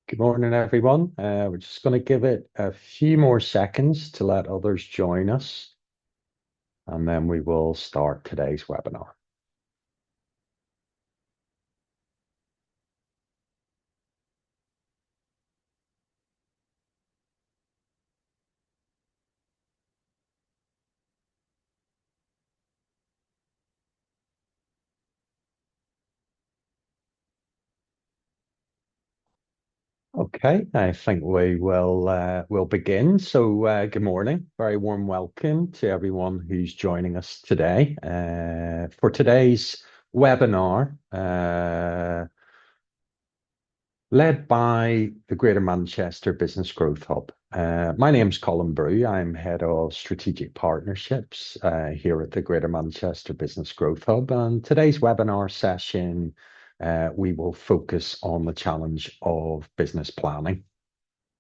Good morning, everyone. We're just going to give it a few more seconds to let others join us, and then we will start today's webinar. Okay, I think we'll begin. Good morning. Very warm welcome to everyone who's joining us today for today's webinar, led by the Greater Manchester Business Growth Hub. My name's Colin Brew. I'm Head of Strategic Partnerships here at the Greater Manchester Business Growth Hub. And today's webinar session, we will focus on the challenge of business planning.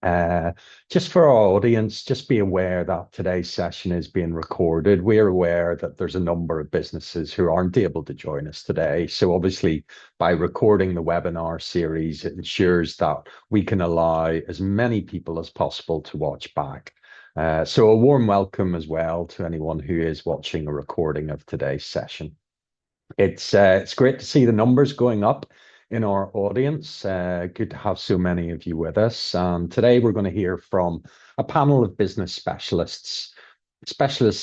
Just for our audience, just be aware that today's session is being recorded. We're aware that there's a number of businesses who aren't able to join us today. So obviously, by recording the webinar series, it ensures that we can allow as many people as possible to watch back. So a warm welcome as well to anyone who is watching a recording of today's session. It's great to see the numbers going up in our audience. Good to have so many of you with us. And today we're going to hear from a panel of business specialists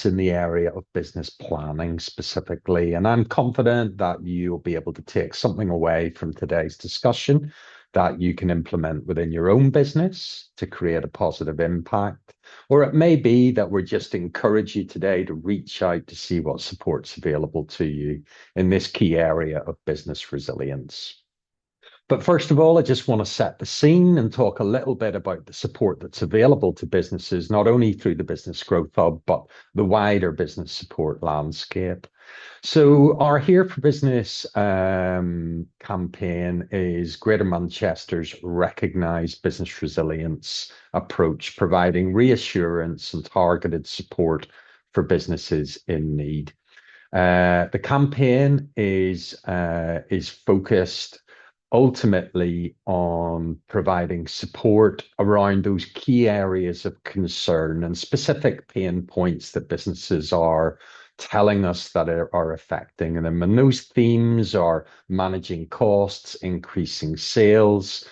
in the area of business planning specifically. And I'm confident that you'll be able to take something away from today's discussion that you can implement within your own business to create a positive impact. Or it may be that we're just encourage you today to reach out to see what support's available to you in this key area of business resilience. But first of all, I just want to set the scene and talk a little bit about the support that's available to businesses, not only through the Business Growth Hub, but the wider business support landscape. So our Here for Business campaign is Greater Manchester's recognised business resilience approach, providing reassurance and targeted support for businesses in need. The campaign is focused ultimately on providing support around those key areas of concern and specific pain points that businesses are telling us that are affecting them. And those themes are managing costs, increasing sales,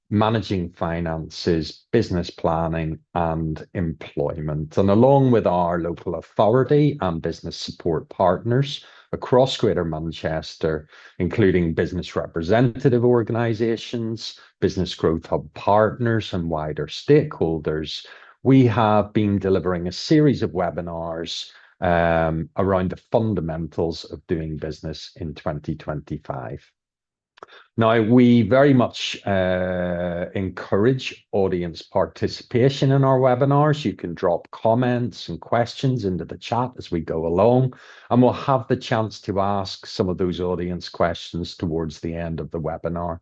managing finances, business planning, and employment. And along with our local authority and business support partners across Greater Manchester, including business representative organisations, Business Growth Hub partners, and wider stakeholders, we have been delivering a series of webinars around the fundamentals of doing business in 2025. Now, we very much encourage audience participation in our webinars. You can drop comments and questions into the chat as we go along, and we'll have the chance to ask some of those audience questions towards the end of the webinar.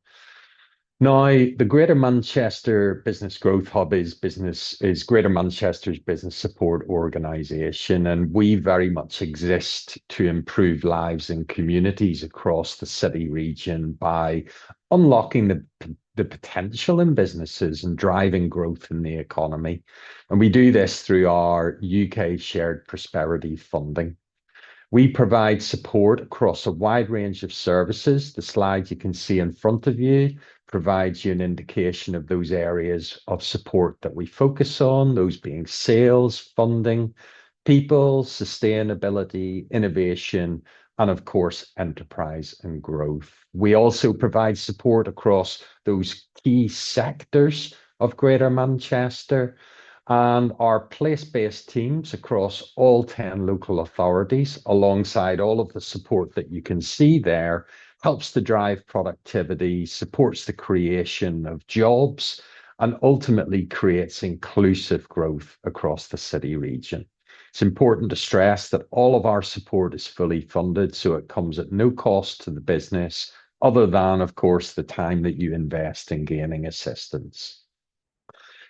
Now, the Greater Manchester Business Growth Hub is Greater Manchester's business support organisation, and we very much exist to improve lives in communities across the city region by unlocking the potential in businesses and driving growth in the economy. And we do this through our UK Shared Prosperity funding. We provide support across a wide range of services. The slide you can see in front of you provides you an indication of those areas of support that we focus on, those being sales, funding, people, sustainability, innovation, and of course, enterprise and growth. We also provide support across those key sectors of Greater Manchester, and our place-based teams across all 10 local authorities, alongside all of the support that you can see there, helps to drive productivity, supports the creation of jobs, and ultimately creates inclusive growth across the city region. It's important to stress that all of our support is fully funded, so it comes at no cost to the business, other than, of course, the time that you invest in gaining assistance.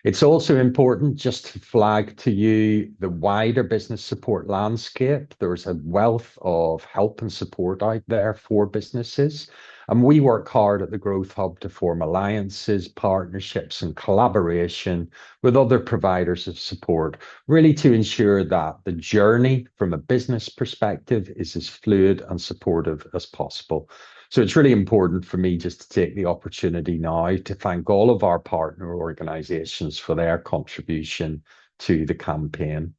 It's also important just to flag to you the wider business support landscape. There's a wealth of help and support out there for businesses. And we work hard at the Growth Hub to form alliances, partnerships, and collaboration with other providers of support, really to ensure that the journey from a business perspective is as fluid and supportive as possible. So it's really important for me just to take the opportunity now to thank all of our partner organisations for their contribution to the campaign.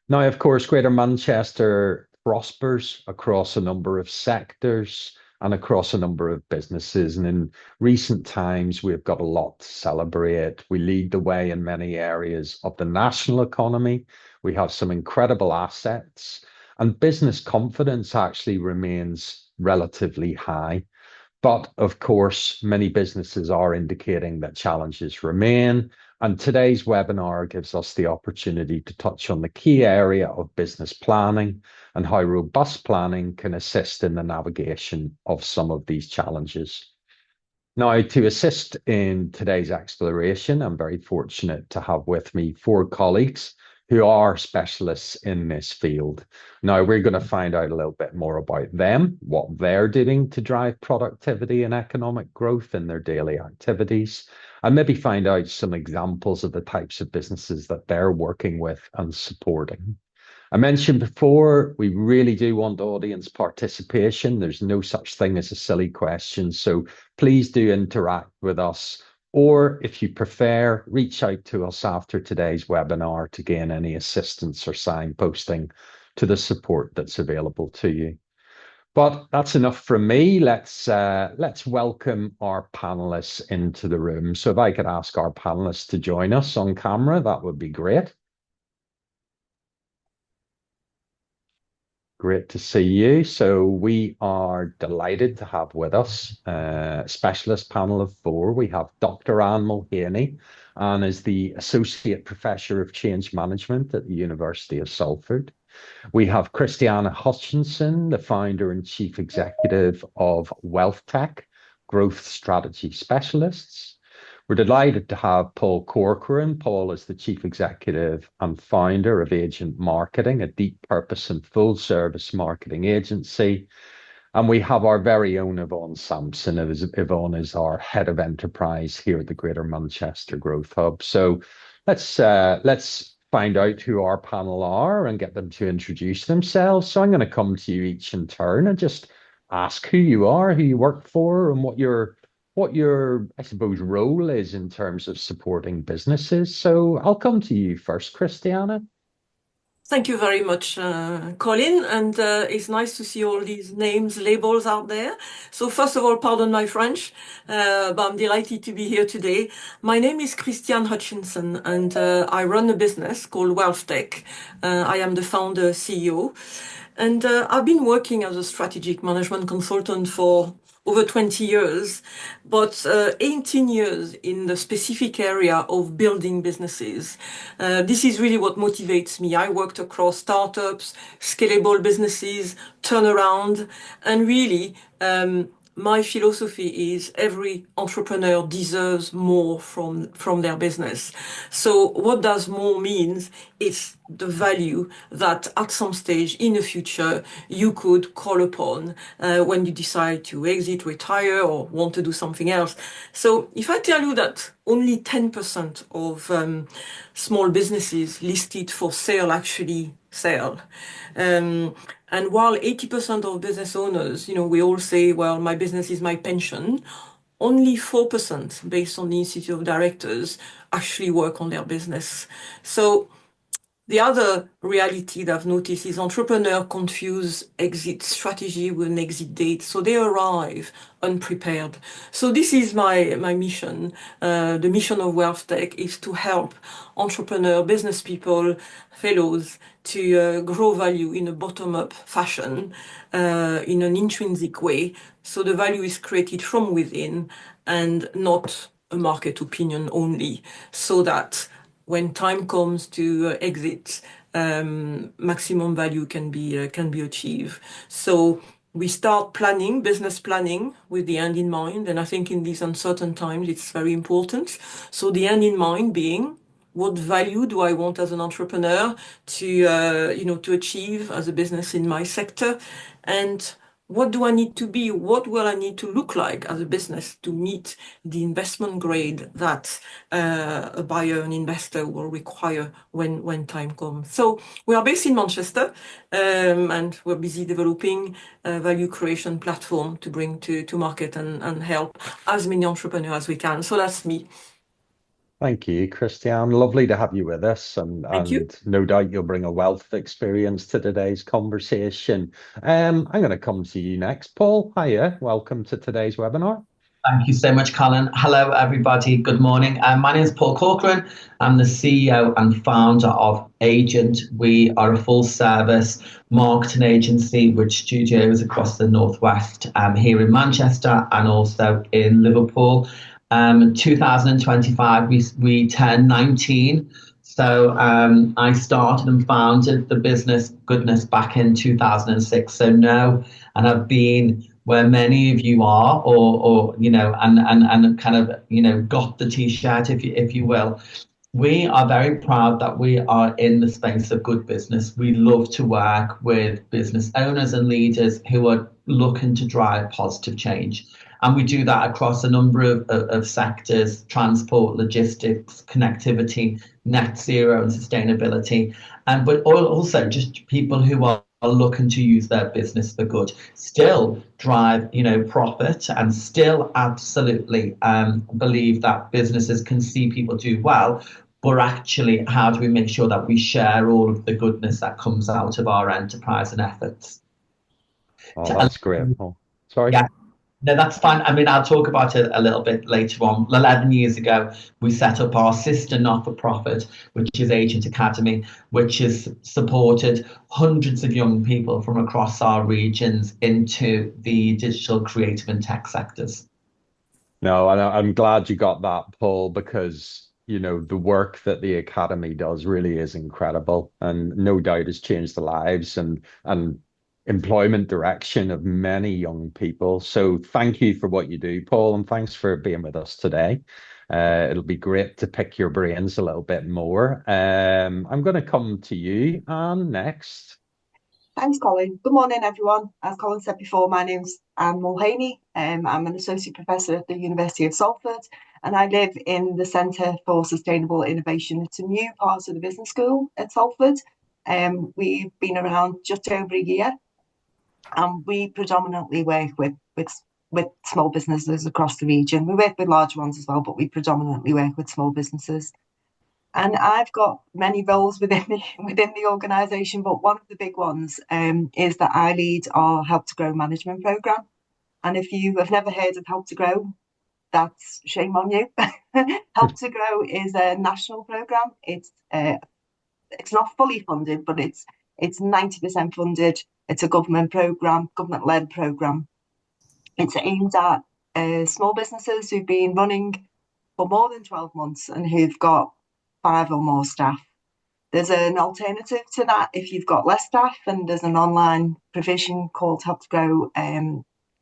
Now, of course, Greater Manchester prospers across a number of sectors and across a number of businesses. And in recent times, we've got a lot to celebrate. We lead the way in many areas of the national economy. We have some incredible assets, and business confidence actually remains relatively high. But of course, many businesses are indicating that challenges remain. And today's webinar gives us the opportunity to touch on the key area of business planning and how robust planning can assist in the navigation of some of these challenges. Now, to assist in today's exploration, I'm very fortunate to have with me four colleagues who are specialists in this field. Now, we're going to find out a little bit more about them, what they're doing to drive productivity and economic growth in their daily activities, and maybe find out some examples of the types of businesses that they're working with and supporting. I mentioned before, we really do want audience participation. There's no such thing as a silly question, so please do interact with us. Or if you prefer, reach out to us after today's webinar to gain any assistance or signposting to the support that's available to you. But that's enough from me. Let's welcome our panelists into the room. So if I could ask our panelists to join us on camera, that would be great. Great to see you. So we are delighted to have with us a specialist panel of four. We have Dr. Anne Mulhaney. Anne is the Associate Professor of Change Management at the University of Salford. We have Christiana Hutchinson, the founder and chief executive of Wealth Teck, growth strategy specialists. We're delighted to have Paul Corcoran. Paul is the chief executive and founder of Agent Marketing, a deep purpose and full service marketing agency. And we have our very own Yvonne Sampson. Yvonne is our head of enterprise here at the Greater Manchester Growth Hub. So let's find out who our panel are and get them to introduce themselves. So I'm going to come to you each in turn and just ask who you are, who you work for, and what your, I suppose, role is in terms of supporting businesses. So I'll come to you first, Christiana. Thank you very much, Colin, and it's nice to see all these names, labels out there. So first of all, pardon my French, but I'm delighted to be here today. My name is Christiane Hutchinson, and I run a business called Wealth Teck. I am the founder, CEO, and I've been working as a strategic management consultant for over 20 years, but 18 years in the specific area of building businesses. This is really what motivates me. I worked across startups, scalable businesses, turnaround, and really my philosophy is every entrepreneur deserves more from their business. So what does more means? It's the value that at some stage in the future you could call upon when you decide to exit, retire, or want to do something else. So if I tell you that only 10% of small businesses listed for sale actually sell, and while 80% of business owners, we all say, well, my business is my pension, only 4%, based on the Institute of Directors, actually work on their business. So the other reality that I've noticed is entrepreneurs confuse exit strategy with an exit date. So they arrive unprepared. So this is my mission. The mission of Wealth Tech is to help entrepreneur, business people, fellows to grow value in a bottom-up fashion, in an intrinsic way. So the value is created from within and not a market opinion only, so that when time comes to exit, maximum value can be achieved. So we start planning, business planning with the end in mind. And I think in these uncertain times, it's very important. So the end in mind being, what value do I want as an entrepreneur to achieve as a business in my sector? And what do I need to be? What will I need to look like as a business to meet the investment grade that a buyer, an investor will require when time comes? So we are based in Manchester, and we're busy developing a value creation platform to bring to market and help as many entrepreneurs as we can. So that's me. Thank you, Christiane. Lovely to have you with us, Thank you. and no doubt you'll bring a wealth experience to today's conversation. I'm going to come to you next. Paul, hiya. Welcome to today's webinar. Thank you so much, Colin. Hello, everybody. Good morning. My name is Paul Corcoran. I'm the CEO and founder of Agent. We are a full-service marketing agency with studios across the Northwest, here in Manchester and also in Liverpool. 2025, we turned 19. So I started and founded the business Goodness back in 2006. So no, and I've been where many of you are, or and kind of got the t-shirt, if you will. We are very proud that we are in the space of good business. We love to work with business owners and leaders who are looking to drive positive change. And we do that across a number of sectors: transport, logistics, connectivity, net zero and sustainability. But also just people who are looking to use their business for good, still drive, profit, and still absolutely believe that businesses can see people do well. But actually, how do we make sure that we share all of the goodness that comes out of our enterprise and efforts? Oh, that's great, Paul. Sorry. Yeah. No, that's fine. I mean, I'll talk about it a little bit later on. 11 years ago, we set up our sister not-for-profit, which is Agent Academy, which has supported hundreds of young people from across our regions into the digital, creative and tech sectors. No, and I'm glad you got that, Paul, because the work that the Academy does really is incredible, and no doubt has changed the lives and employment direction of many young people. So thank you for what you do, Paul, and thanks for being with us today. It'll be great to pick your brains a little bit more. I'm going to come to you, Anne, next. Thanks, Colin. Good morning, everyone. As Colin said before, my name's Anne Mulhaney. I'm an associate professor at the University of Salford, and I live in the Centre for Sustainable Innovation. It's a new part of the business school at Salford. We've been around just over a year, and we predominantly work with small businesses across the region. We work with large ones as well, but we predominantly work with small businesses. And I've got many roles within the organisation, but one of the big ones is that I lead our Help to Grow management programme. And if you have never heard of Help to Grow, that's shame on you. Help to Grow is a national programme. It's not fully funded, but it's 90% funded. It's a government programme, government-led programme. It's aimed at small businesses who've been running for more than 12 months and who've got 5 or more staff. There's an alternative to that if you've got less staff, and there's an online provision called Help to Grow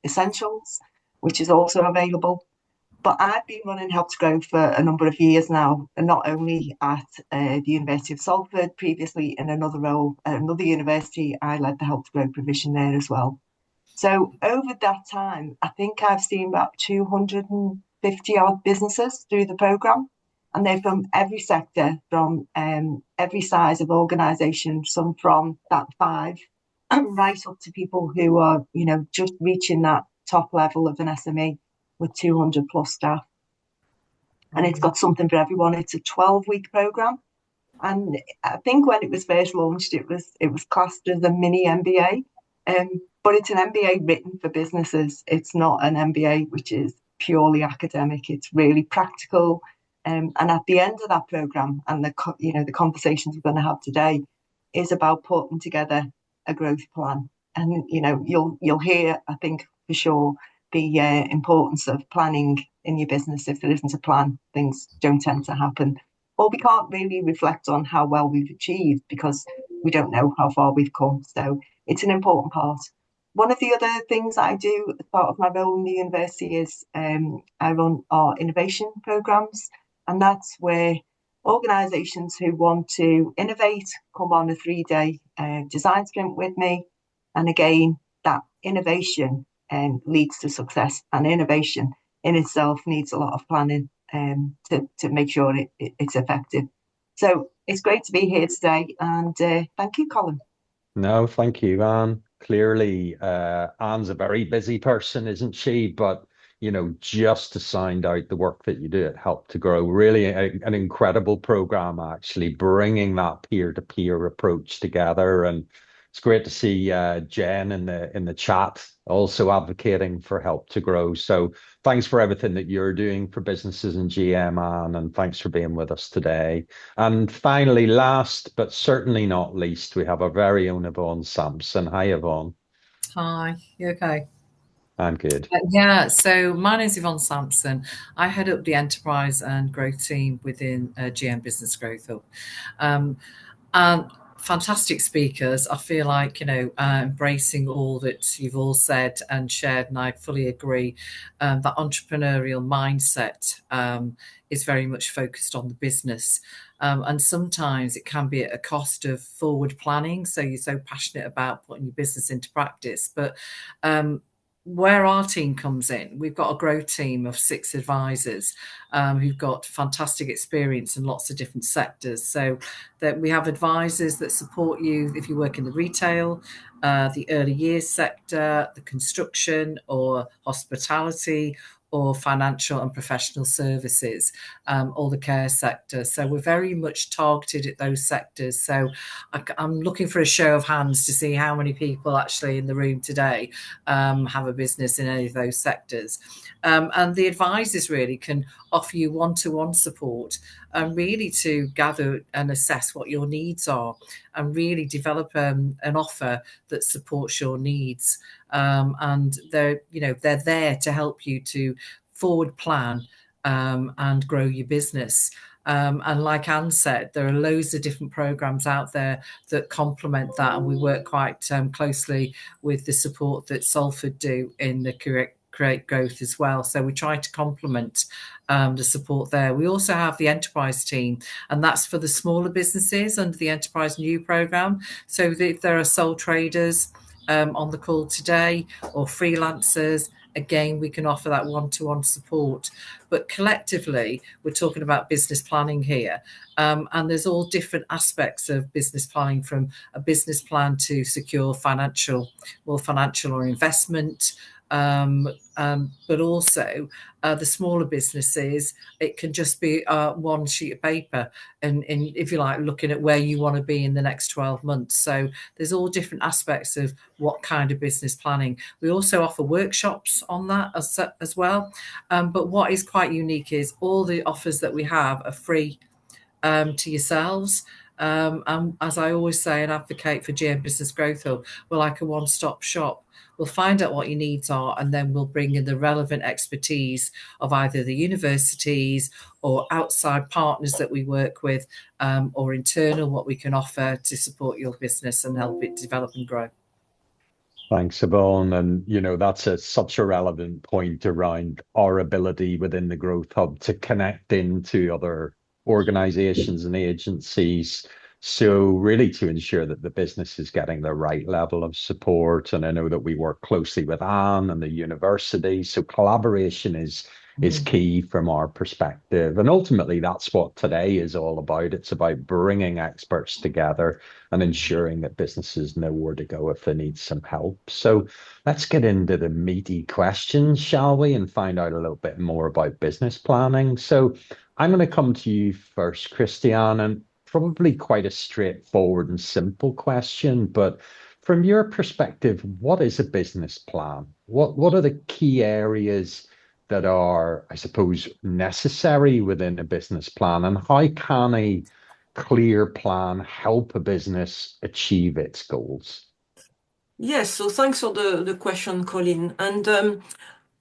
Essentials, which is also available. But I've been running Help to Grow for a number of years now, and not only at the University of Salford, previously in another role at another university, I led the Help to Grow provision there as well. So over that time, I think I've seen about 250 odd businesses through the programme. And they're from every sector, from every size of organisation, some from that 5, right up to people who are, just reaching that top level of an SME with 200 plus staff. And it's got something for everyone. It's a 12-week programme. And I think when it was first launched, it was classed as a mini MBA. But it's an MBA written for businesses. It's not an MBA which is purely academic. It's really practical. And at the end of that programme, and the conversations we're going to have today, is about putting together a growth plan. And you'll hear, I think for sure, the importance of planning in your business. If there isn't a plan, things don't tend to happen. Or we can't really reflect on how well we've achieved because we don't know how far we've come. So it's an important part. One of the other things I do as part of my role in the university is I run our innovation programs, and that's where organisations who want to innovate come on a 3-day design sprint with me. And again, that innovation leads to success, and innovation in itself needs a lot of planning to make sure it's effective. So it's great to be here today, and thank you, Colin. No, thank you, Anne. Clearly, Anne's a very busy person, isn't she? But, just to sound out the work that you do at Help to Grow, really an incredible program, actually, bringing that peer-to-peer approach together. And it's great to see Jen in the chat also advocating for Help to Grow. So thanks for everything that you're doing for businesses in GM, Anne, and thanks for being with us today. And finally, last but certainly not least, we have our very own Yvonne Sampson. Hi, Yvonne. Hi, you okay? I'm good. Yeah, so my name's Yvonne Sampson. I head up the enterprise and growth team within GM Business Growth Hub. And fantastic speakers. I feel like, embracing all that you've all said and shared, and I fully agree. That entrepreneurial mindset is very much focused on the business. And sometimes it can be at a cost of forward planning. So you're so passionate about putting your business into practice. But where our team comes in, we've got a growth team of 6 advisors who've got fantastic experience in lots of different sectors. So that we have advisors that support you if you work in the retail, the early years sector, the construction or hospitality, or financial and professional services, or the care sector. So we're very much targeted at those sectors. So I'm looking for a show of hands to see how many people actually in the room today have a business in any of those sectors. And the advisors really can offer you one-to-one support and really to gather and assess what your needs are and really develop an offer that supports your needs. And they're there to help you to forward plan and grow your business. And like Anne said, there are loads of different programs out there that complement that, and we work quite closely with the support that Salford do in the Create Growth as well. So we try to complement the support there. We also have the enterprise team, and that's for the smaller businesses under the Enterprise New program. So if there are sole traders on the call today or freelancers, again, we can offer that one-to-one support. But collectively, we're talking about business planning here. And there's all different aspects of business planning, from a business plan to secure financial or investment. But also the smaller businesses, it can just be one sheet of paper and if you like, looking at where you want to be in the next 12 months. So there's all different aspects of what kind of business planning. We also offer workshops on that as well. But what is quite unique is all the offers that we have are free to yourselves. And as I always say and advocate for GM Business Growth Hub, we're like a one-stop shop. We'll find out what your needs are, and then we'll bring in the relevant expertise of either the universities or outside partners that we work with, or internal, what we can offer to support your business and help it develop and grow. Thanks, Yvonne. And, that's such a relevant point around our ability within the Growth Hub to connect into other organizations and agencies. So really to ensure that the business is getting the right level of support. And I know that we work closely with Anne and the university. So collaboration is key from our perspective. And ultimately, that's what today is all about. It's about bringing experts together and ensuring that businesses know where to go if they need some help. So let's get into the meaty questions, shall we, and find out a little bit more about business planning. So I'm going to come to you first, Christiane, and probably quite a straightforward and simple question, but from your perspective, what is a business plan? What are the key areas that are, I suppose, necessary within a business plan, and how can a clear plan help a business achieve its goals? Yes, so thanks for the question, Colin. And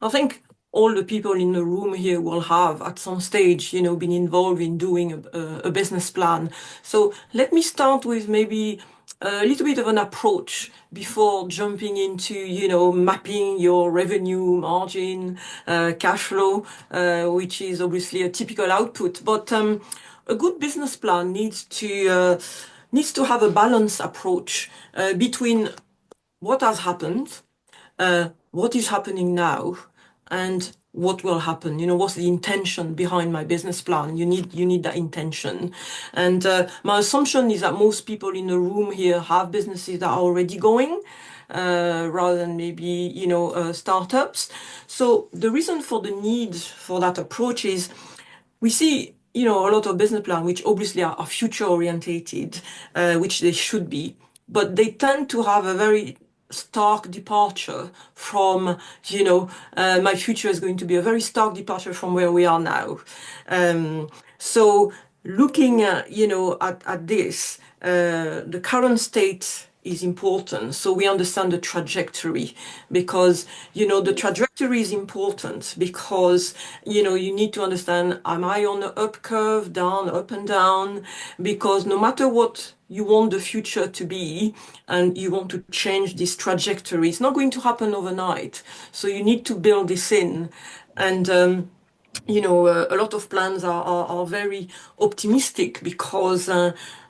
I think all the people in the room here will have at some stage, been involved in doing a business plan. So let me start with maybe a little bit of an approach before jumping into, you know, mapping your revenue, margin, cash flow, which is obviously a typical output. But a good business plan needs to have a balanced approach between what has happened, what is happening now, and what will happen. You know, what's the intention behind my business plan? You need that intention. And my assumption is that most people in the room here have businesses that are already going, rather than maybe, you know, startups. So the reason for the need for that approach is we see, you know, a lot of business plans which obviously are future orientated, which they should be, but they tend to have a very stark departure from, you know, my future is going to be a very stark departure from where we are now. So looking at, you know, at this, the current state is important. So we understand the trajectory, because, you know, the trajectory is important because, you know, you need to understand, am I on the up curve, down, up and down? Because no matter what you want the future to be and you want to change this trajectory, it's not going to happen overnight. So you need to build this in. And, you know, a lot of plans are very optimistic because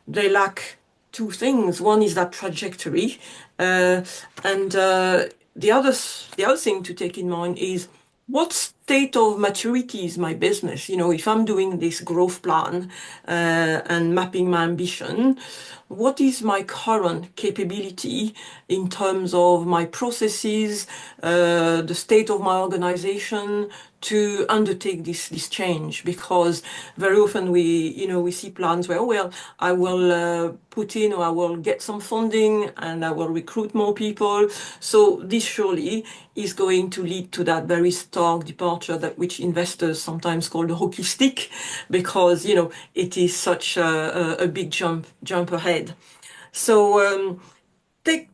they lack two things. One is that trajectory, and the other thing to take in mind is what state of maturity is my business. You know, if I'm doing this growth plan and mapping my ambition, what is my current capability in terms of my processes, the state of my organization to undertake this change? Because very often we see plans where, oh, well, I will put in, or I will get some funding and I will recruit more people. So this surely is going to lead to that very stark departure, that which investors sometimes call the hockey stick, because, you know, it is such a big jump ahead. So take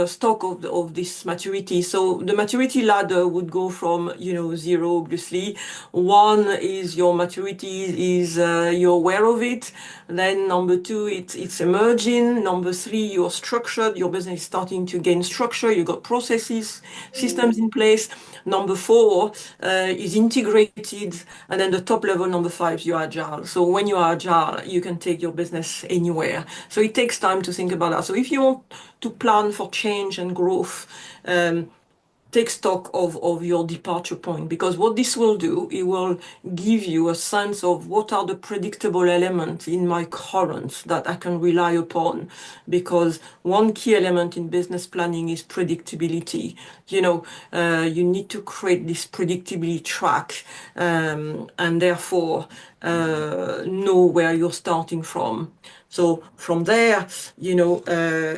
stock of this maturity. So the maturity ladder would go from, you know, zero, obviously. One is your maturity is you're aware of it. Then number two, it's emerging. Number three, you're structured. Your business is starting to gain structure. You got processes, systems in place. Number four is integrated. And then the top level, number five, you're agile. So when you are agile, you can take your business anywhere. So it takes time to think about that. So if you want to plan for change and growth, take stock of your departure point, because what this will do, it will give you a sense of what are the predictable elements in my current that I can rely upon. Because one key element in business planning is predictability. You know, you need to create this predictability track, and therefore know where you're starting from. So from there, you know,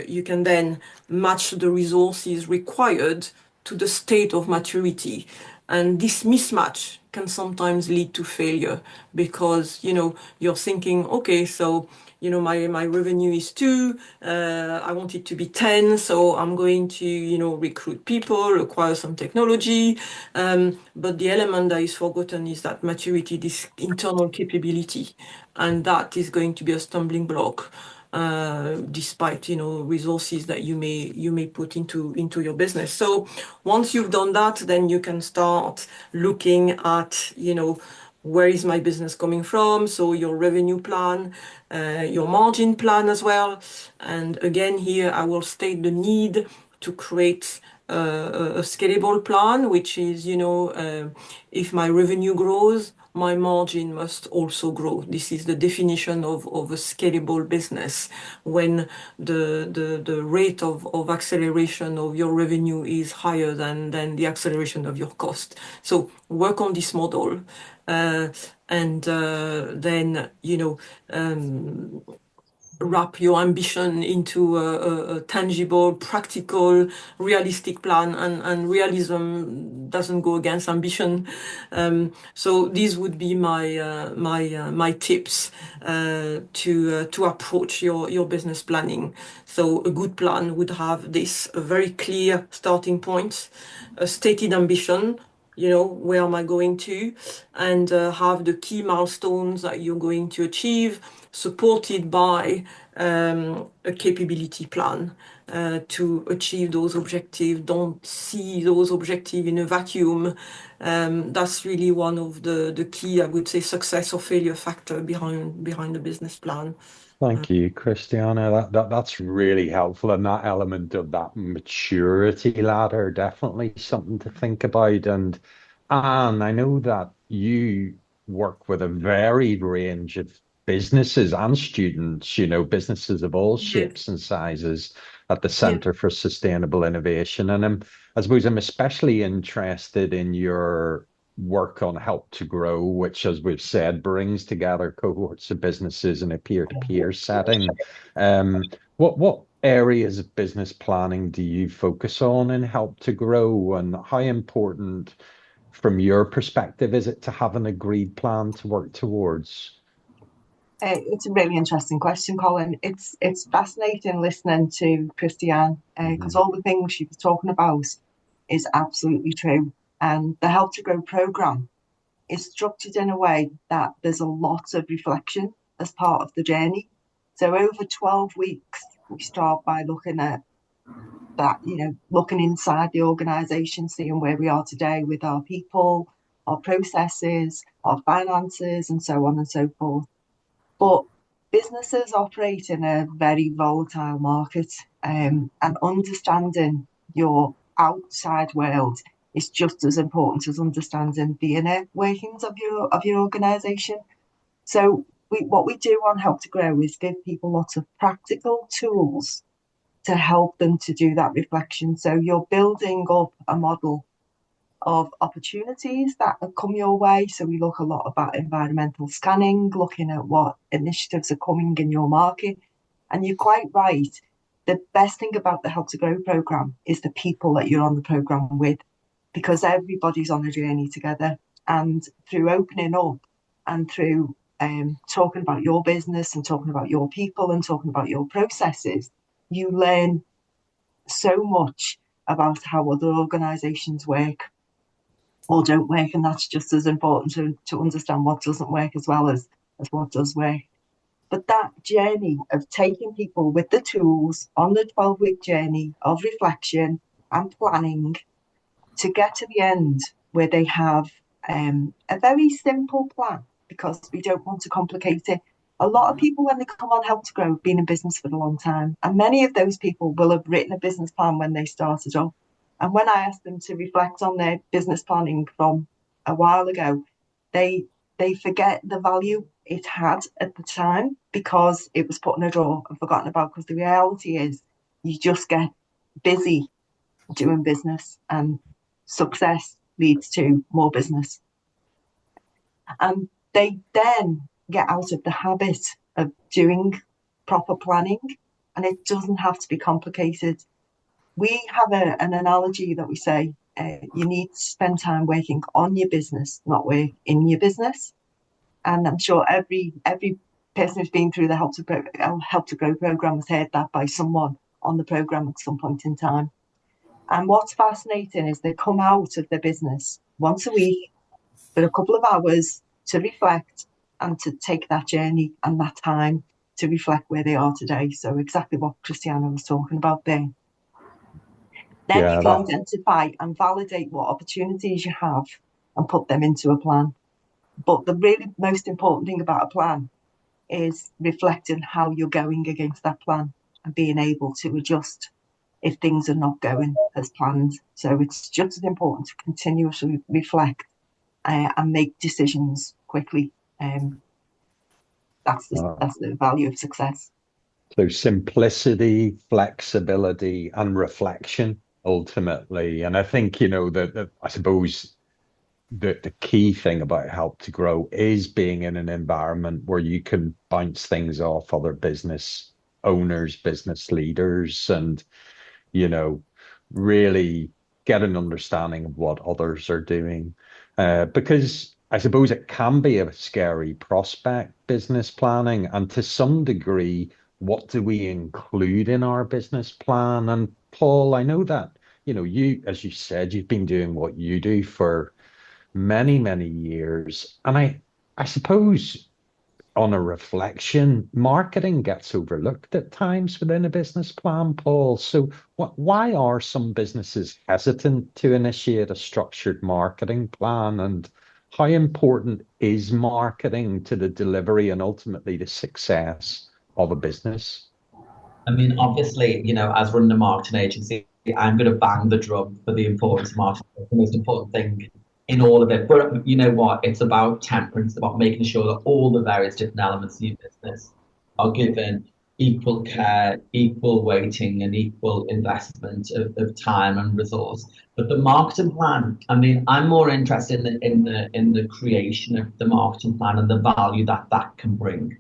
you can then match the resources required to the state of maturity. And this mismatch can sometimes lead to failure, because, you know, you're thinking, okay, so, you know, my revenue is 2, I want it to be 10, so I'm going to, you know, recruit people, acquire some technology. But the element that is forgotten is that maturity, this internal capability, and that is going to be a stumbling block. Despite, you know, resources that you may put into your business. So once you've done that, then you can start looking at, you know, where is my business coming from? So your revenue plan, your margin plan as well. And again, here I will state the need to create a scalable plan, which is, you know, if my revenue grows, my margin must also grow. This is the definition of a scalable business, when the rate of acceleration of your revenue is higher than the acceleration of your cost. So work on this model, and then, you know, wrap your ambition into a tangible, practical, realistic plan, and realism doesn't go against ambition. So these would be my tips to approach your business planning. So a good plan would have this, a very clear starting point, a stated ambition, where am I going to, and have the key milestones that you're going to achieve, supported by a capability plan to achieve those objectives. Don't see those objectives in a vacuum. That's really one of the key, I would say, success or failure factor behind the business plan. Thank you, Christiana. That's really helpful, and that element of that maturity ladder, definitely something to think about. And Anne, I know that you work with a varied range of businesses and students, businesses of all Yes. shapes and sizes at the Yeah. Center for Sustainable Innovation. And I suppose I'm especially interested in your work on Help to Grow, which, as we've said, brings together cohorts of businesses in a peer-to-peer setting. What areas of business planning do you focus on in Help to Grow, and how important, from your perspective, is it to have an agreed plan to work towards? It's a really interesting question, Colin. It's fascinating listening to Christiane because all the things she was talking about is absolutely true. And the Help to Grow program is structured in a way that there's a lot of reflection as part of the journey. So over 12 weeks, we start by looking at that, looking inside the organisation, seeing where we are today with our people, our processes, our finances, and so on and so forth. But businesses operate in a very volatile market, and understanding your outside world is just as important as understanding the inner workings of your organisation. So what we do on Help to Grow is give people lots of practical tools to help them to do that reflection. So you're building up a model of opportunities that have come your way. So we look a lot about environmental scanning, looking at what initiatives are coming in your market. And you're quite right. The best thing about the Help to Grow program is the people that you're on the program with, because everybody's on a journey together. And through opening up and through talking about your business and talking about your people and talking about your processes, you learn so much about how other organisations work or don't work, and that's just as important to understand what doesn't work as well as what does work. But that journey of taking people with the tools on the 12-week journey of reflection and planning to get to the end where they have a very simple plan, because we don't want to complicate it. A lot of people, when they come on Help to Grow, have been in business for a long time, and many of those people will have written a business plan when they started off. And when I ask them to reflect on their business planning from a while ago, they forget the value it had at the time because it was put in a drawer and forgotten about. Because the reality is, you just get busy doing business, and success leads to more business. And they then get out of the habit of doing proper planning, and it doesn't have to be complicated. We have an analogy that we say you need to spend time working on your business, not work in your business. And I'm sure every person who's been through the Help to Grow program has heard that by someone on the program at some point in time. And what's fascinating is they come out of their business once a week for a couple of hours to reflect and to take that journey and that time to reflect where they are today. So exactly what Christiana was talking about there. Then you can identify and validate what opportunities you have and put them into a plan. But the really most important thing about a plan is reflecting how you're going against that plan and being able to adjust if things are not going as planned. So it's just as important to continuously reflect and make decisions quickly. That's the value of success. So simplicity, flexibility, and reflection ultimately. And I think, that I suppose the key thing about Help to Grow is being in an environment where you can bounce things off other business owners, business leaders, and, really get an understanding of what others are doing. Because I suppose it can be a scary prospect, business planning, and to some degree, what do we include in our business plan? And Paul, I know that, you, as you said, you've been doing what you do for many, many years. And I suppose on a reflection, marketing gets overlooked at times within a business plan, Paul. So why are some businesses hesitant to initiate a structured marketing plan? And how important is marketing to the delivery and ultimately the success of a business? I mean, obviously, as running a marketing agency, I'm going to bang the drum for the importance of marketing. It's the most important thing in all of it. But you know what? It's about temperance, about making sure that all the various different elements of your business are given equal care, equal weighting, and equal investment of time and resource. But the marketing plan, I mean, I'm more interested in the creation of the marketing plan and the value that that can bring,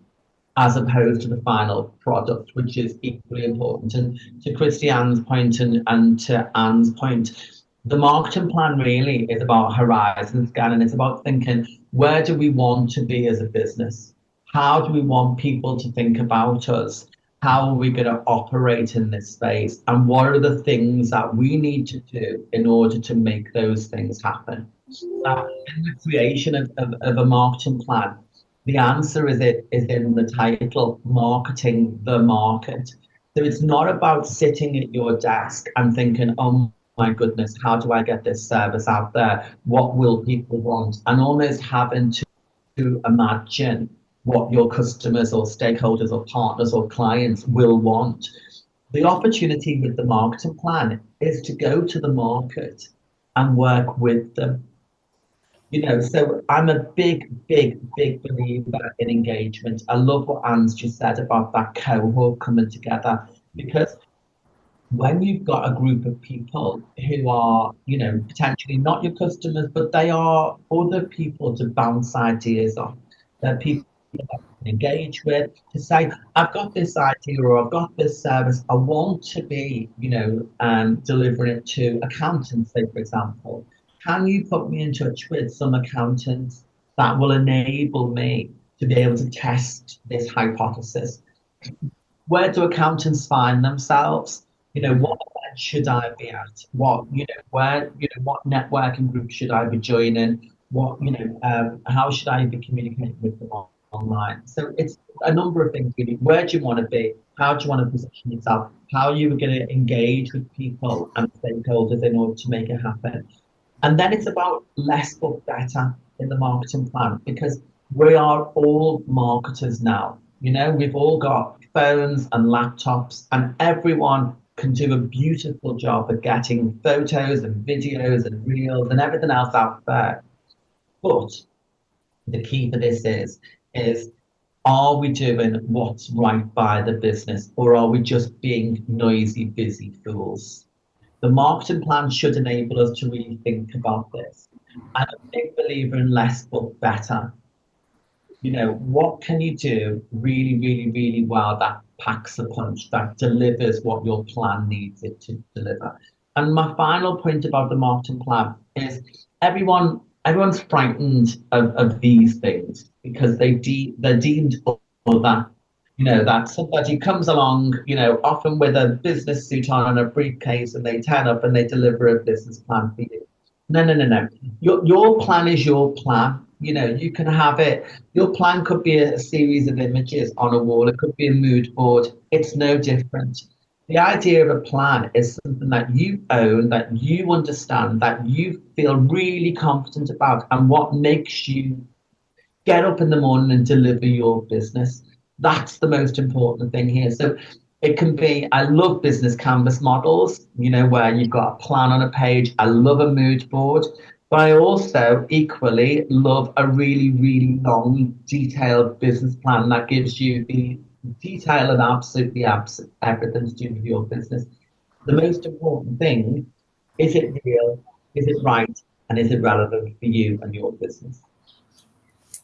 as opposed to the final product, which is equally important. And to Christiane's point and to Anne's point, the marketing plan really is about horizon scanning. It's about thinking, where do we want to be as a business? How do we want people to think about us? How are we going to operate in this space? And what are the things that we need to do in order to make those things happen? In the creation of a marketing plan, the answer is in the title, Marketing the Market. So it's not about sitting at your desk and thinking, oh my goodness, how do I get this service out there? What will people want? And almost having to imagine what your customers or stakeholders or partners or clients will want. The opportunity with the marketing plan is to go to the market and work with them. So I'm a big believer in engagement. I love what Anne's just said about that cohort coming together, because when you've got a group of people who are, potentially not your customers, but they are other people to bounce ideas off, they're people that you can engage with, to say, I've got this idea or I've got this service, I want to be, delivering it to accountants, say, for example. Can you put me in touch with some accountants that will enable me to be able to test this hypothesis? Where do accountants find themselves? What event should I be at? What networking group should I be joining? How should I be communicating with them online? So it's a number of things really. Where do you want to be? How do you want to position yourself? How are you going to engage with people and stakeholders in order to make it happen? And then it's about less but better in the marketing plan, because we are all marketers now. We've all got phones and laptops, and everyone can do a beautiful job of getting photos and videos and reels and everything else out there. But the key for this is are we doing what's right by the business, or are we just being noisy, busy fools? The marketing plan should enable us to really think about this. I'm a big believer in less but better. What can you do really, really, really well that packs a punch, that delivers what your plan needs it to deliver? And my final point about the marketing plan is everyone's frightened of these things because they're deemed other. That somebody comes along, often with a business suit on and a briefcase, and they turn up and they deliver a business plan for you. No. Your plan is your plan. You can have it. Your plan could be a series of images on a wall. It could be a mood board. It's no different. The idea of a plan is something that you own, that you understand, that you feel really confident about, and what makes you get up in the morning and deliver your business. That's the most important thing here. So it can be, I love business canvas models, where you've got a plan on a page. I love a mood board, but I also equally love a really, really long, detailed business plan that gives you the detail and absolutely everything to do with your business. The most important thing, is it real? Is it right? And is it relevant for you and your business?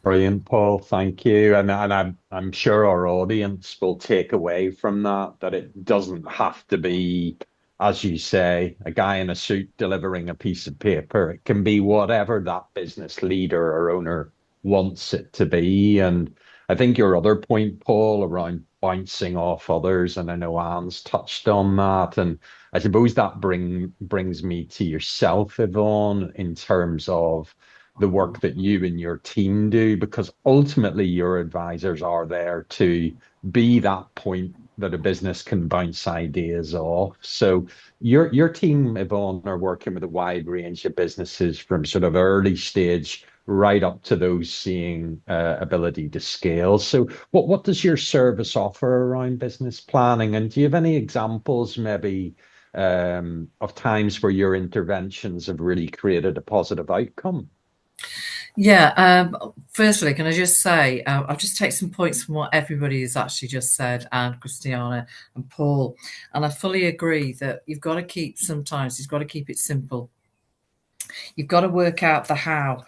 Brilliant, Paul. Thank you. And I'm sure our audience will take away from that it doesn't have to be, as you say, a guy in a suit delivering a piece of paper. It can be whatever that business leader or owner wants it to be. And I think your other point, Paul, around bouncing off others, and I know Anne's touched on that. And I suppose that brings me to yourself, Yvonne, in terms of the work that you and your team do, because ultimately your advisors are there to be that point that a business can bounce ideas off. So your team, Yvonne, are working with a wide range of businesses from sort of early stage right up to those seeing ability to scale. So what does your service offer around business planning? And do you have any examples maybe of times where your interventions have really created a positive outcome? Yeah. Firstly, can I just say, I'll just take some points from what everybody has actually just said, and Christiana and Paul. And I fully agree that you've got to keep it simple. You've got to work out the how.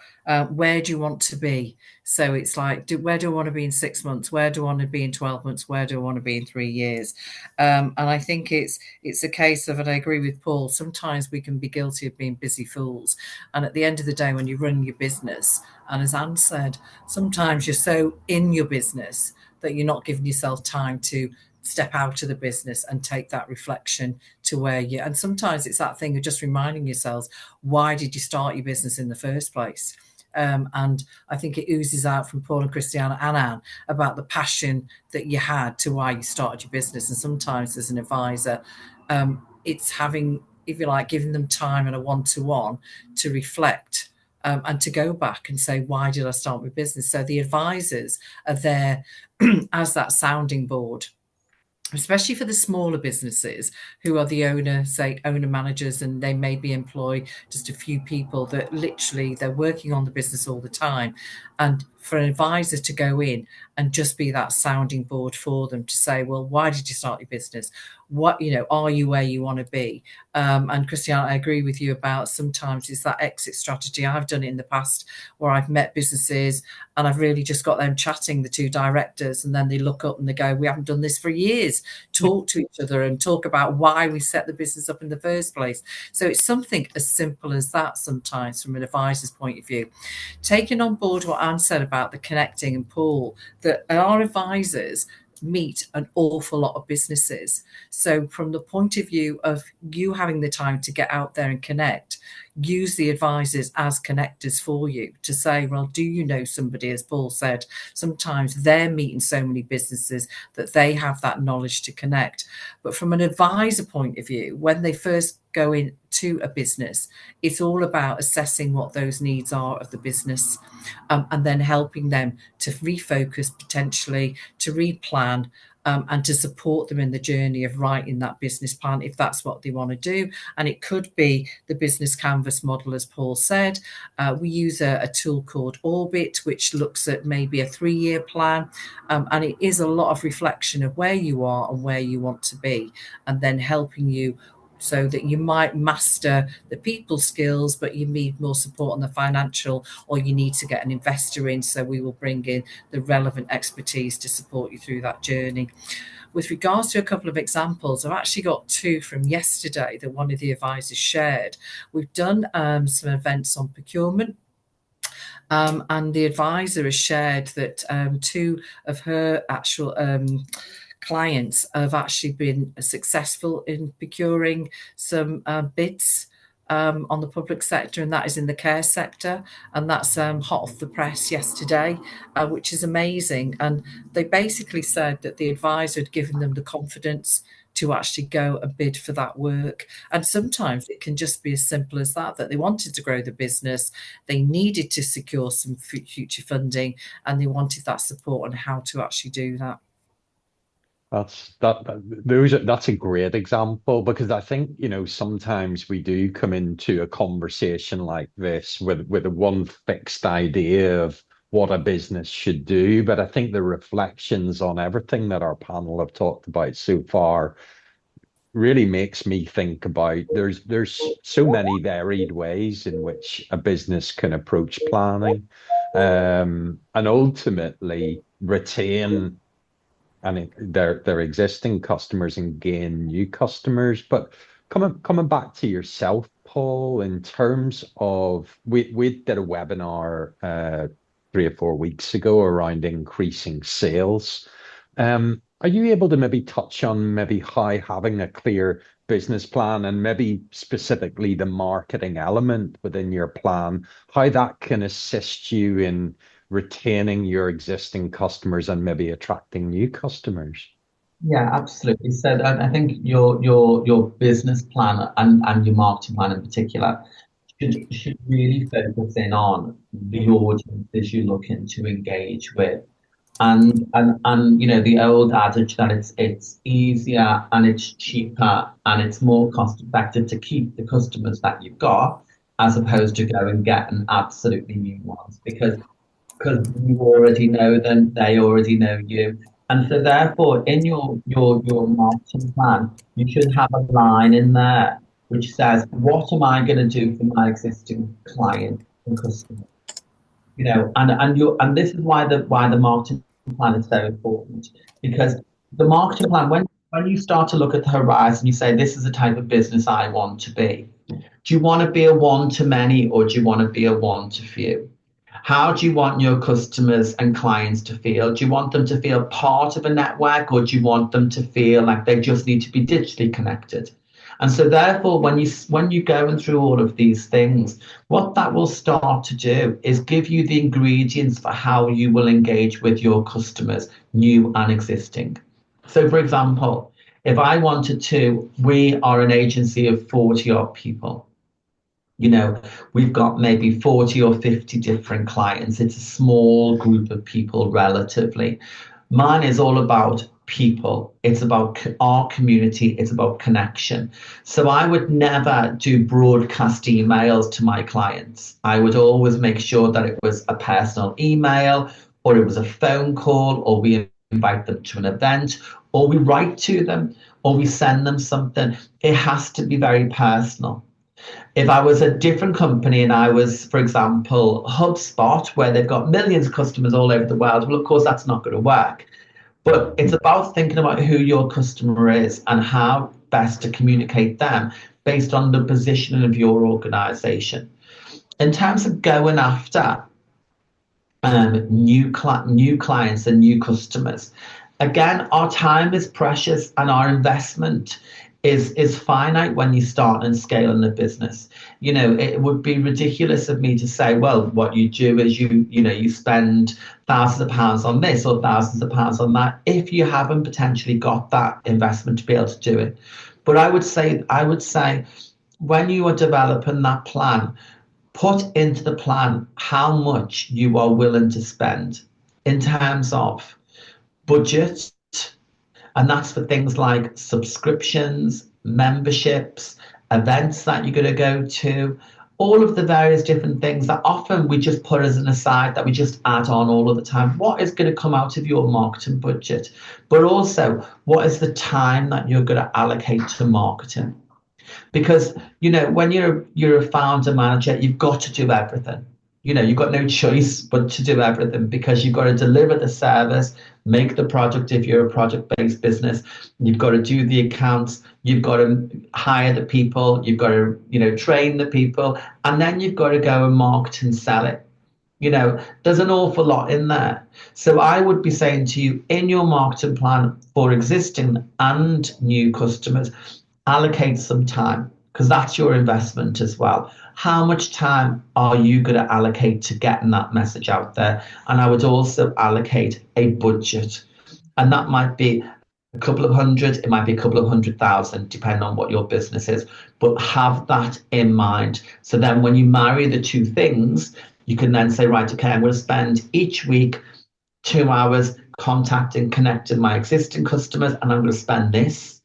Where do you want to be? So it's like, where do I want to be in 6 months? Where do I want to be in 12 months? Where do I want to be in 3 years? And I think it's a case of, and I agree with Paul, sometimes we can be guilty of being busy fools. And at the end of the day, when you're running your business, and as Anne said, sometimes you're so in your business that you're not giving yourself time to step out of the business and take that reflection to where you, and sometimes it's that thing of just reminding yourselves, why did you start your business in the first place? And I think it oozes out from Paul and Christiana and Anne about the passion that you had to why you started your business. And sometimes as an advisor, it's having, if you like, giving them time and a one-to-one to reflect and to go back and say, why did I start my business? So the advisors are there as that sounding board, especially for the smaller businesses who are the owner managers, and they maybe employ just a few people that literally they're working on the business all the time. And for an advisor to go in and just be that sounding board for them to say, well, why did you start your business? What, are you where you want to be? And Christiane, I agree with you about sometimes it's that exit strategy. I've done it in the past where I've met businesses and I've really just got them chatting, the two directors, and then they look up and they go, we haven't done this for years. Talk to each other and talk about why we set the business up in the first place. So it's something as simple as that sometimes from an advisor's point of view. Taking on board what Anne said about the connecting, and Paul, that our advisors meet an awful lot of businesses. So from the point of view of you having the time to get out there and connect, use the advisors as connectors for you to say, well, do you know somebody? As Paul said, sometimes they're meeting so many businesses that they have that knowledge to connect. But from an advisor point of view, when they first go into a business, it's all about assessing what those needs are of the business, and then helping them to refocus, potentially to replan, and to support them in the journey of writing that business plan if that's what they want to do. And it could be the business canvas model, as Paul said. We use a tool called Orbit, which looks at maybe a 3-year plan, and it is a lot of reflection of where you are and where you want to be, and then helping you so that you might master the people skills, but you need more support on the financial, or you need to get an investor in. So we will bring in the relevant expertise to support you through that journey. With regards to a couple of examples, I've actually got 2 from yesterday that one of the advisors shared. We've done some events on procurement. And the advisor has shared that 2 of her actual clients have actually been successful in procuring some bids on the public sector, and that is in the care sector, and that's hot off the press yesterday, which is amazing. And they basically said that the advisor had given them the confidence to actually go and bid for that work. And sometimes it can just be as simple as that they wanted to grow the business, they needed to secure some future funding, and they wanted that support on how to actually do that. That's a great example, because I think, sometimes we do come into a conversation like this with a one fixed idea of what a business should do. But I think the reflections on everything that our panel have talked about so far really makes me think about there's so many varied ways in which a business can approach planning, and ultimately retain their existing customers and gain new customers. But coming back to yourself, Paul, in terms of we did a webinar 3 or 4 weeks ago around increasing sales. Are you able to maybe touch on maybe how having a clear business plan and maybe specifically the marketing element within your plan, how that can assist you in retaining your existing customers and maybe attracting new customers? Yeah, absolutely. So I think your business plan and your marketing plan in particular should really focus in on the audiences you're looking to engage with. And the old adage that it's easier and it's cheaper and it's more cost effective to keep the customers that you've got as opposed to go and get an absolutely new ones because you already know them, they already know you. And so therefore in your marketing plan, you should have a line in there which says, what am I going to do for my existing clients and customers? And this is why the marketing plan is so important, because the marketing plan, when you start to look at the horizon, you say, this is the type of business I want to be. Do you want to be a one to many, or do you want to be a one to few? How do you want your customers and clients to feel? Do you want them to feel part of a network, or do you want them to feel like they just need to be digitally connected? And so therefore, when you going through all of these things, what that will start to do is give you the ingredients for how you will engage with your customers, new and existing. So for example, if I wanted to, we are an agency of 40 odd people. We've got maybe 40 or 50 different clients. It's a small group of people relatively. Mine is all about people. It's about our community. It's about connection. So I would never do broadcast emails to my clients. I would always make sure that it was a personal email, or it was a phone call, or we invite them to an event, or we write to them, or we send them something. It has to be very personal. If I was a different company and I was, for example, HubSpot, where they've got millions of customers all over the world, well, of course, that's not going to work. But it's about thinking about who your customer is and how best to communicate them based on the positioning of your organization. In terms of going after new clients and new customers, again, our time is precious and our investment is finite when you start and scaling a business. It would be ridiculous of me to say, well, what you do is you spend thousands of pounds on this or thousands of pounds on that if you haven't potentially got that investment to be able to do it. But I would say when you are developing that plan, put into the plan how much you are willing to spend in terms of budget. And that's for things like subscriptions, memberships, events that you're going to go to, all of the various different things that often we just put as an aside, that we just add on all of the time. What is going to come out of your marketing budget? But also, what is the time that you're going to allocate to marketing? Because, when you're a founder manager, you've got to do everything. You've got no choice but to do everything, because you've got to deliver the service, make the product if you're a project-based business. You've got to do the accounts. You've got to hire the people. You've got to, train the people. And then you've got to go and market and sell it. There's an awful lot in there. So I would be saying to you, in your marketing plan for existing and new customers, allocate some time, because that's your investment as well. How much time are you going to allocate to getting that message out there? And I would also allocate a budget. And that might be a couple of hundred, it might be a couple of 100,000, depending on what your business is. But have that in mind. So then when you marry the two things, you can then say, right, okay, I'm going to spend each week 2 hours contacting, connecting my existing customers, and I'm going to spend this,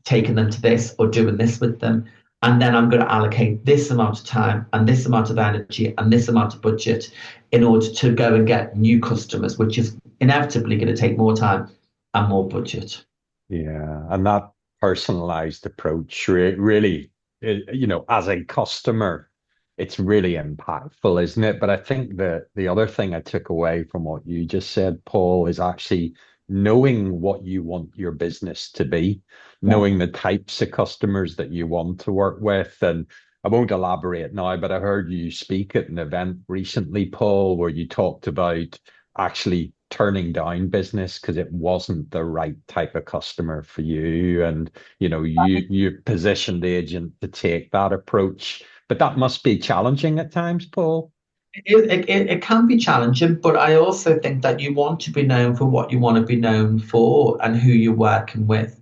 taking them to this or doing this with them. And then I'm going to allocate this amount of time and this amount of energy and this amount of budget in order to go and get new customers, which is inevitably going to take more time and more budget. Yeah, and that personalized approach really, as a customer, it's really impactful, isn't it? But I think that the other thing I took away from what you just said, Paul, is actually knowing what you want your business to be, knowing the types of customers that you want to work with. And I won't elaborate now, but I heard you speak at an event recently, Paul, where you talked about actually turning down business because it wasn't the right type of customer for you, and you positioned the agent to take that approach. But that must be challenging at times, Paul. It can be challenging, but I also think that you want to be known for what you want to be known for and who you're working with.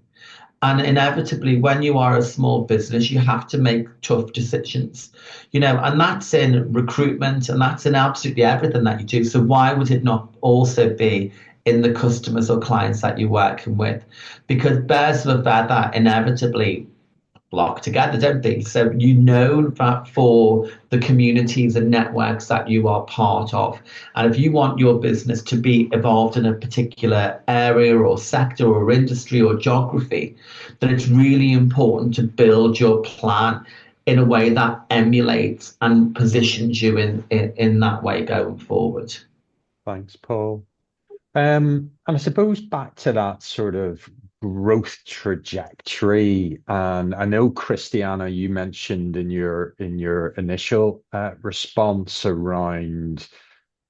And inevitably, when you are a small business, you have to make tough decisions, and that's in recruitment and that's in absolutely everything that you do. So why would it not also be in the customers or clients that you're working with? Because birds of a feather inevitably flock together, don't they? So that for the communities and networks that you are part of. And if you want your business to be evolved in a particular area or sector or industry or geography, then it's really important to build your plan in a way that emulates and positions you in that way going forward. Thanks, Paul. And I suppose back to that sort of growth trajectory, and I know, Christiana, you mentioned in your initial response around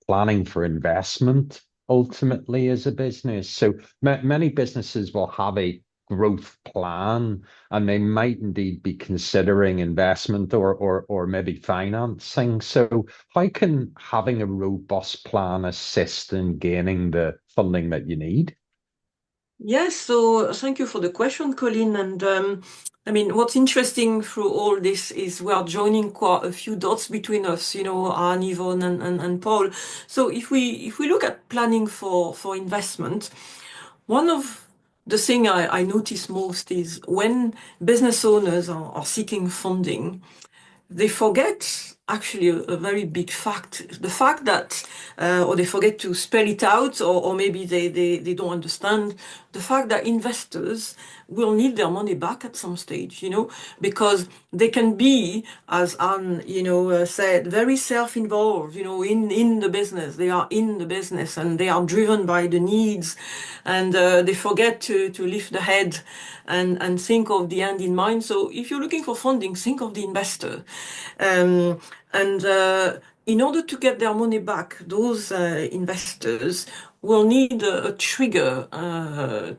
planning for investment ultimately as a business. So many businesses will have a growth plan, and they might indeed be considering investment or maybe financing. So how can having a robust plan assist in gaining the funding that you need? Yes, so thank you for the question, Colin. And I mean, what's interesting through all this is we are joining quite a few dots between us, Anne, Yvonne, and Paul. So if we look at planning for investment, one of the thing I notice most is when business owners are seeking funding, they forget actually a very big fact. The fact that, or they forget to spell it out, or maybe they don't understand the fact that investors will need their money back at some stage, because they can be, as Anne, said, very self-involved, in the business. They are in the business and they are driven by the needs, and they forget to lift the head and think of the end in mind. So if you're looking for funding, think of the investor. And in order to get their money back, those investors will need a trigger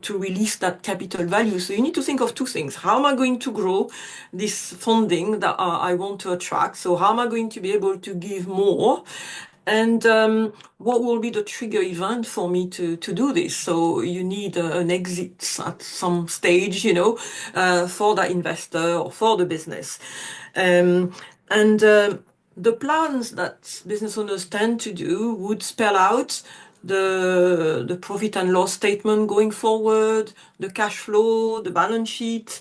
to release that capital value. So you need to think of two things. How am I going to grow this funding that I want to attract? So how am I going to be able to give more? And what will be the trigger event for me to do this? So you need an exit at some stage, for that investor or for the business. The plans that business owners tend to do would spell out the profit and loss statement going forward, the cash flow, the balance sheet,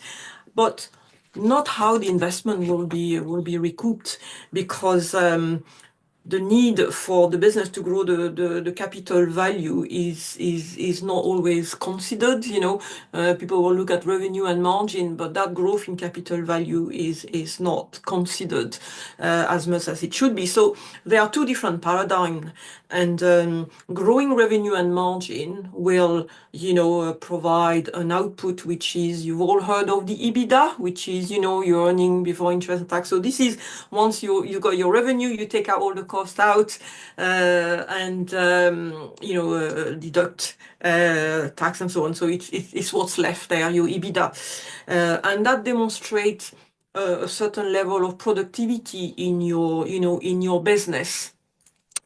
but not how the investment will be recouped, because the need for the business to grow the capital value is not always considered. People will look at revenue and margin, but that growth in capital value is not considered as much as it should be. So there are two different paradigms, and growing revenue and margin will, provide an output which is, you've all heard of the EBITDA, which is, your earning before interest and tax. So this is once you got your revenue, you take out all the cost out and deduct tax and so on. So it's what's left there, your EBITDA, and that demonstrates a certain level of productivity in your business.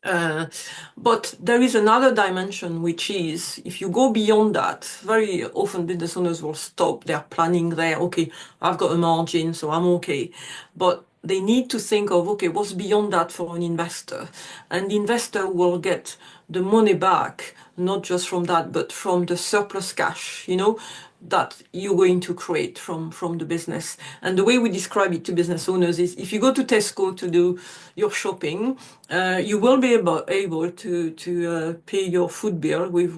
But there is another dimension, which is if you go beyond that, very often business owners will stop their planning there. Okay, I've got a margin, so I'm okay. But they need to think of, okay, what's beyond that for an investor? And the investor will get the money back, not just from that, but from the surplus cash, that you're going to create from the business. And the way we describe it to business owners is if you go to Tesco to do your shopping, you will be able to pay your food bill with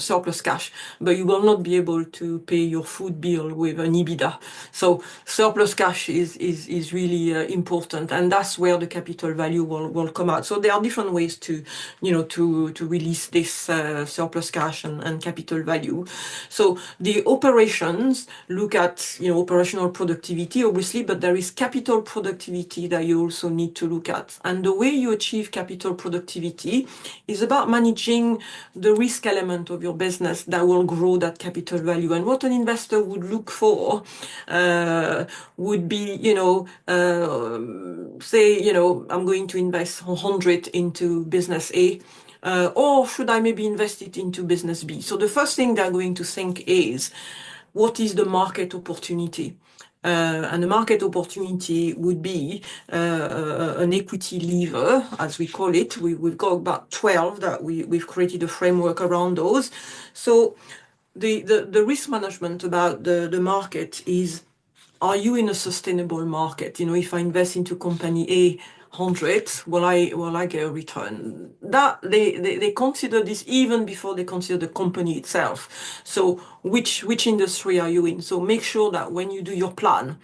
surplus cash, but you will not be able to pay your food bill with an EBITDA. So surplus cash is really important, and that's where the capital value will come out. So there are are different ways to, to release this surplus cash and capital value. So the operations look at, operational productivity, obviously, but there is capital productivity that you also need to look at. And the way you achieve capital productivity is about managing the risk element of your business that will grow that capital value. And what an investor would look for would be, say, I'm going to invest 100 into business A, or should I maybe invest it into business B? So the first thing they're going to think is, what is the market opportunity? And the market opportunity would be an equity lever, as we call it. We've got about 12 that we've created a framework around those. So the risk management about the market is, are you in a sustainable market? If I invest into company A 100, will I get a return? That they consider this even before they consider the company itself. So which industry are you in? So make sure that when you do your plan,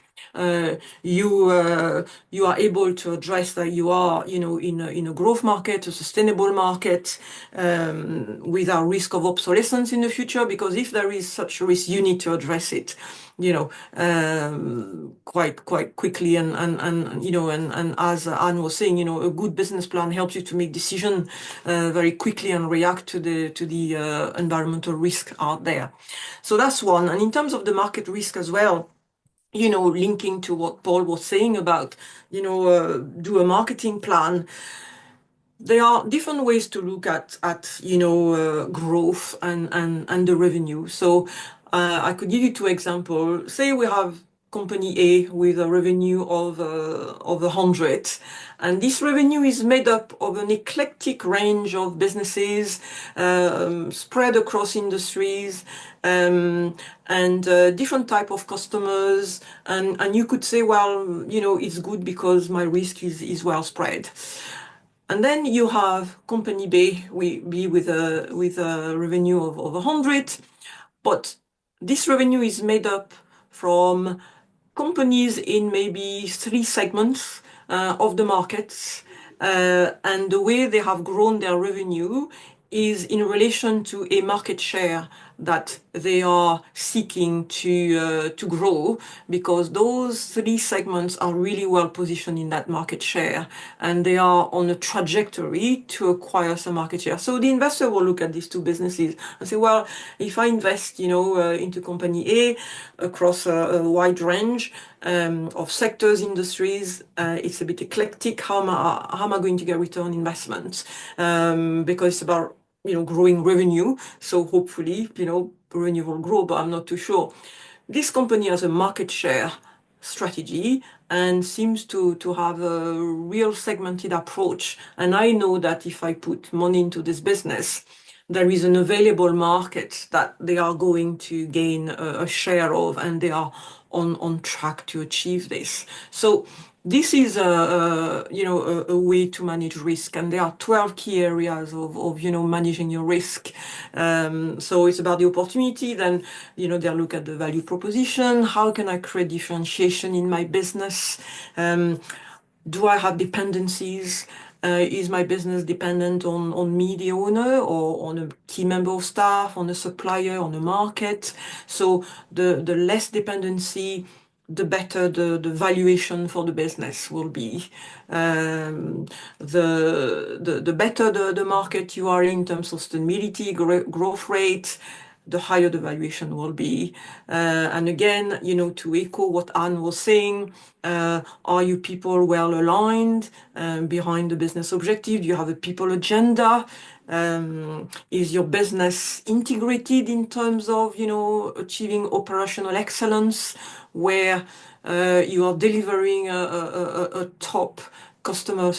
you are able to address that you are, in a growth market, a sustainable market, without risk of obsolescence in the future. Because if there is such a risk, you need to address it, quite quickly. And as Anne was saying, a good business plan helps you to make decisions very quickly and react to the environmental risk out there. So that's one. And in terms of the market risk as well, linking to what Paul was saying about, do a marketing plan. There are different ways to look at growth and the revenue. So I could give you two examples. Say we have company A with a revenue of 100, and this revenue is made up of an eclectic range of businesses spread across industries, and different type of customers, and you could say, well, it's good because my risk is well spread. And then you have company B with a revenue of 100, but this revenue is made up from companies in maybe 3 segments of the markets, and the way they have grown their revenue is in relation to a market share that they are seeking to grow, because those 3 segments are really well positioned in that market share, and they are on a trajectory to acquire some market share. So the investor will look at these 2 businesses and say, well, if I invest, into company A across a wide range of sectors, industries, it's a bit eclectic. How am I going to get return on investment? Because it's about growing revenue. So hopefully, revenue will grow, but I'm not too sure. This company has a market share strategy and seems to have a real segmented approach. And I know that if I put money into this business, there is an available market that they are going to gain a share of, and they are on track to achieve this. So this is a way to manage risk, and there are 12 key areas of managing your risk. So it's about the opportunity. Then they look at the value proposition. How can I create differentiation in my business? Do I have dependencies? Is my business dependent on me, the owner, or on a key member of staff, on a supplier, on the market? So the less dependency, the better the valuation for the business will be. The better the market you are in terms of sustainability, growth rate, the higher the valuation will be. And again, to echo what Anne was saying, are you people well aligned behind the business objective? Do you have a people agenda? Is your business integrated in terms of, achieving operational excellence, where you are delivering a top customer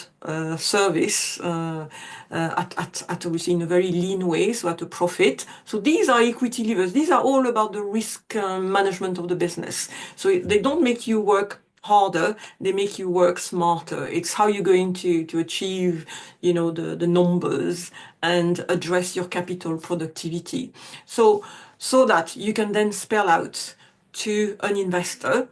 service at obviously in a very lean way, so at a profit. So these are equity levers. These are all about the risk management of the business. So they don't make you work harder, they make you work smarter. It's how you're going to achieve, the numbers and address your capital productivity. So that you can then spell out to an investor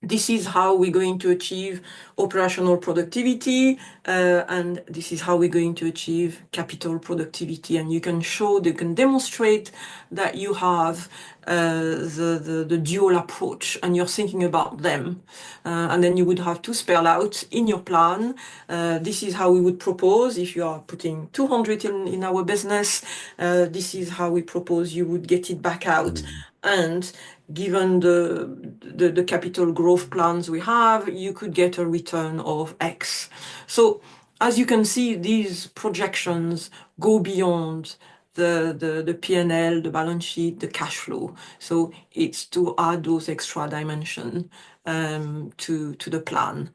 this is how we're going to achieve operational productivity, and this is how we're going to achieve capital productivity. And you can demonstrate that you have the dual approach and you're thinking about them. And then you would have to spell out in your plan, this is how we would propose if you are putting 200 in our business, this is how we propose you would get it back out. And given the capital growth plans we have, you could get a return of X. So as you can see, these projections go beyond the P&L, the balance sheet, the cash flow. So it's to add those extra dimension to the plan.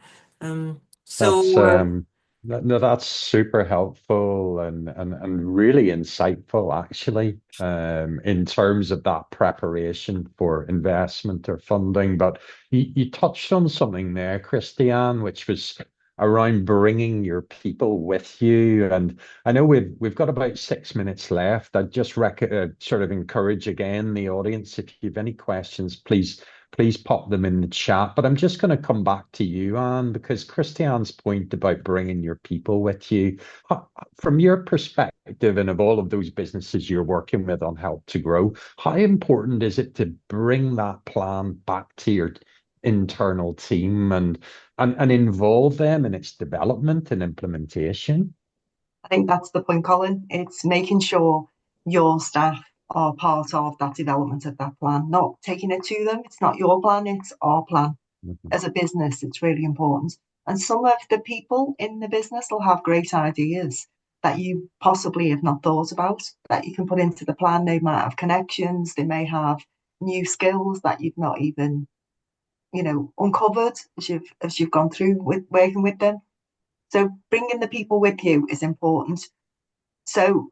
That's super helpful and really insightful, actually, in terms of that preparation for investment or funding. But you touched on something there, Christiane, which was around bringing your people with you. And I know we've got about 6 minutes left. I'd just sort of encourage again the audience, if you have any questions, please pop them in the chat. But I'm just going to come back to you, Anne, because Christiane's point about bringing your people with you, from your perspective and of all of those businesses you're working with on Help to Grow, how important is it to bring that plan back to your internal team and involve them in its development and implementation? I think that's the point, Colin. It's making sure your staff are part of that development of that plan, not taking it to them. It's not your plan, it's our plan. As a business, it's really important. And some of the people in the business will have great ideas that you possibly have not thought about, that you can put into the plan. They might have connections, they may have new skills that you've not even, uncovered as you've gone through with working with them. So bringing the people with you is important. So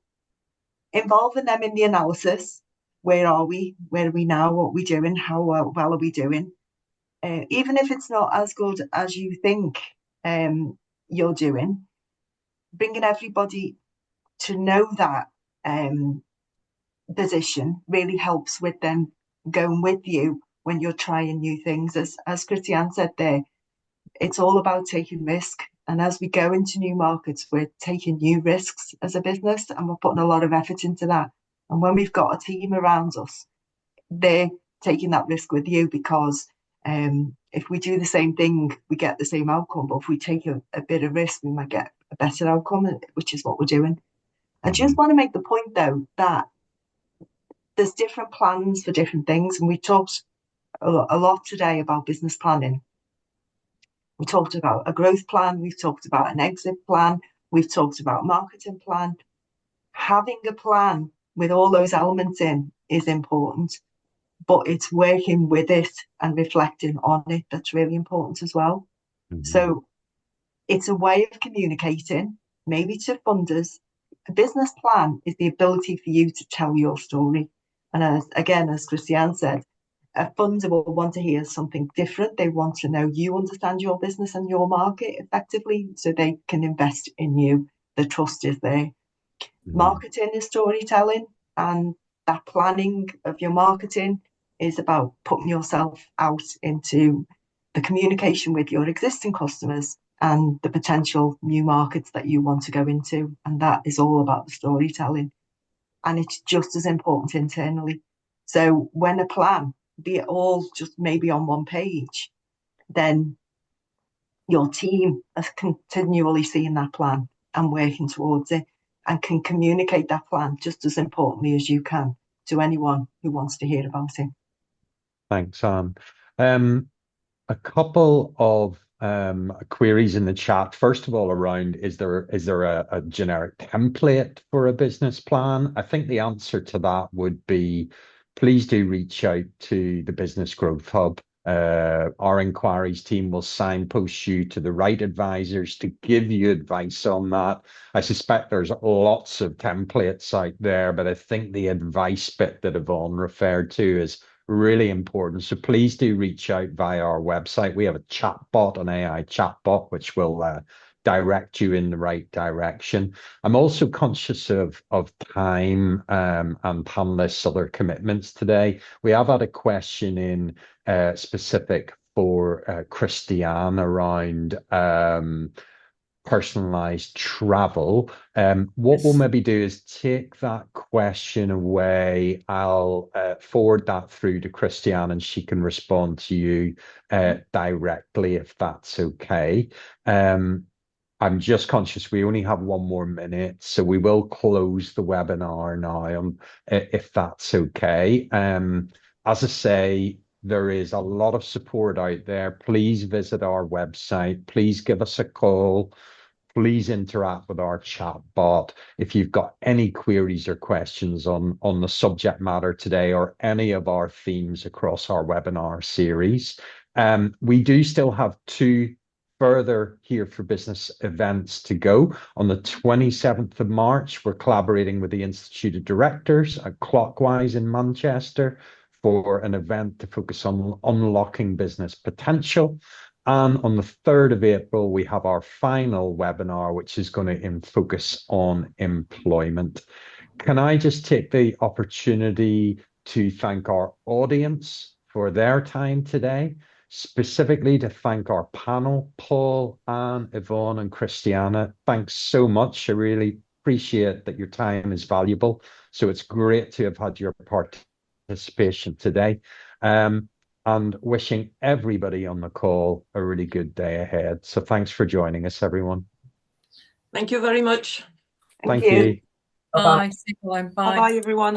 involving them in the analysis. Where are we? Where are we now? What are we doing? How well are we doing? Even if it's not as good as you think you're doing, bringing everybody to know that position really helps with them going with you when you're trying new things. As Christiane said there, it's all about taking risk. And as we go into new markets, we're taking new risks as a business and we're putting a lot of effort into that. And when we've got a team around us, they're taking that risk with you because if we do the same thing, we get the same outcome. But if we take a bit of risk, we might get a better outcome, which is what we're doing. I just want to make the point, though, that there's different plans for different things. And we talked a lot today about business planning. We talked about a growth plan. We've talked about an exit plan. We've talked about marketing plan. Having a plan with all those elements in is important, but it's working with it and reflecting on it that's really important as well. So it's a way of communicating, maybe to funders. A business plan is the ability for you to tell your story. And as Christiane said, a funder will want to hear something different. They want to know you understand your business and your market effectively so they can invest in you. The trust is there. Marketing is storytelling, and that planning of your marketing is about putting yourself out into the communication with your existing customers and the potential new markets that you want to go into. And that is all about the storytelling. And it's just as important internally. So when a plan, be it all just maybe on one page, then your team is continually seeing that plan and working towards it and can communicate that plan just as importantly as you can to anyone who wants to hear about it. Thanks, Anne. A couple of queries in the chat. First of all, around is there a generic template for a business plan? I think the answer to that would be, please do reach out to the Business Growth Hub. Our inquiries team will signpost you to the right advisors to give you advice on that. I suspect there's lots of templates out there, but I think the advice bit that Yvonne referred to is really important. So please do reach out via our website. We have a chatbot, an AI chatbot, which will direct you in the right direction. I'm also conscious of time and panelists' other commitments today. We have had a question in specific for Christiane around personalized travel. What we'll maybe do is take that question away. I'll forward that through to Christiane and she can respond to you directly if that's okay. I'm just conscious we only have 1 more minute, so we will close the webinar now, if that's okay. As I say, there is a lot of support out there. Please visit our website. Please give us a call. Please interact with our chat bot if you've got any queries or questions on the subject matter today or any of our themes across our webinar series. We do still have 2 further Here for Business events to go. On the 27th of March, we're collaborating with the Institute of Directors at Clockwise in Manchester for an event to focus on unlocking business potential. And on the 3rd of April, we have our final webinar, which is going to focus on employment. Can I just take the opportunity to thank our audience for their time today, specifically to thank our panel, Paul, Anne, Yvonne, and Christiana. Thanks so much. I really appreciate that your time is valuable. So it's great to have had your participation today. And wishing everybody on the call a really good day ahead. So thanks for joining us, everyone. Thank you very much. Thank you. Bye. See you. Bye. Bye, everyone.